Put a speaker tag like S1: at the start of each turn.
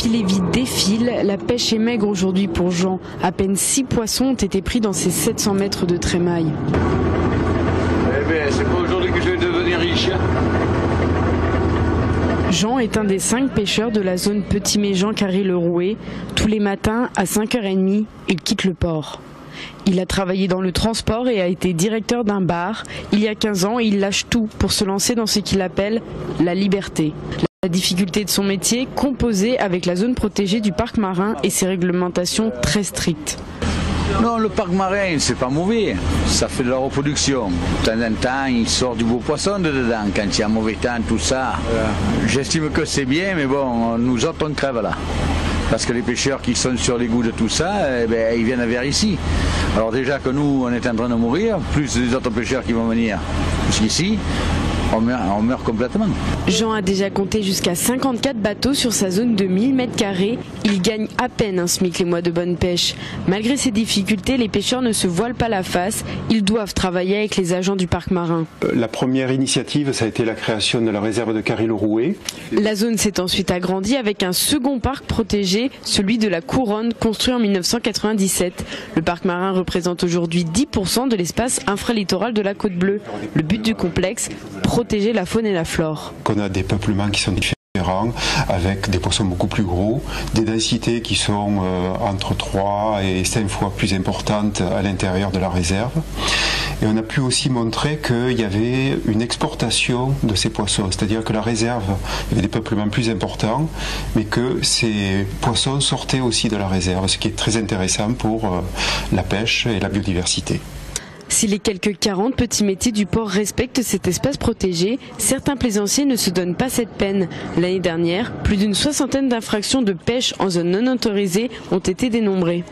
S1: filets vides défilent, la pêche est maigre aujourd'hui pour Jean. À peine 6 poissons ont été pris dans ces 700 mètres de trémaille.
S2: Eh bien, c'est pas aujourd'hui que je vais devenir riche.
S1: Jean est un des 5 pêcheurs de la zone Petit-Méjean-Carré-le-Rouet. Tous les matins, à 5h30, il quitte le port. Il a travaillé dans le transport et a été directeur d'un bar. Il y a 15 ans, il lâche tout pour se lancer dans ce qu'il appelle la liberté. La difficulté de son métier, composée avec la zone protégée du parc marin et ses réglementations très strictes.
S2: Non, le parc marin, c'est pas mauvais. Ça fait de la reproduction. De temps en temps, il sort du beau poisson de dedans. Quand il y a mauvais temps, tout ça. J'estime que c'est bien, mais bon, nous autres, on crève là. Parce que les pêcheurs qui sont sur les goûts de tout ça, eh ben, ils viennent vers ici. Alors déjà que nous, on est en train de mourir, plus les autres pêcheurs qui vont venir jusqu'ici, on meurt complètement.
S1: Jean a déjà compté jusqu'à 54 bateaux sur sa zone de 1000 m². Il gagne à peine un SMIC les mois de bonne pêche. Malgré ces difficultés, les pêcheurs ne se voilent pas la face. Ils doivent travailler avec les agents du parc marin.
S3: La première initiative, ça a été la création de la réserve de Carré-le-Rouet.
S1: La zone s'est ensuite agrandie avec un second parc protégé, celui de la Couronne, construit en 1997. Le parc marin représente aujourd'hui 10% de l'espace infralittoral de la Côte Bleue. Le but du complexe, protéger la faune et la flore.
S3: On a des peuplements qui sont différents, avec des poissons beaucoup plus gros, des densités qui sont entre 3 et 5 fois plus importantes à l'intérieur de la réserve. Et on a pu aussi montrer qu'il y avait une exportation de ces poissons, c'est-à-dire que la réserve, il y avait des peuplements plus importants, mais que ces poissons sortaient aussi de la réserve, ce qui est très intéressant pour la pêche et la biodiversité.
S1: Si les quelques 40 petits métiers du port respectent cet espace protégé, certains plaisanciers ne se donnent pas cette peine. L'année dernière, plus d'une 60aine d'infractions de pêche en zone non autorisée ont été dénombrées.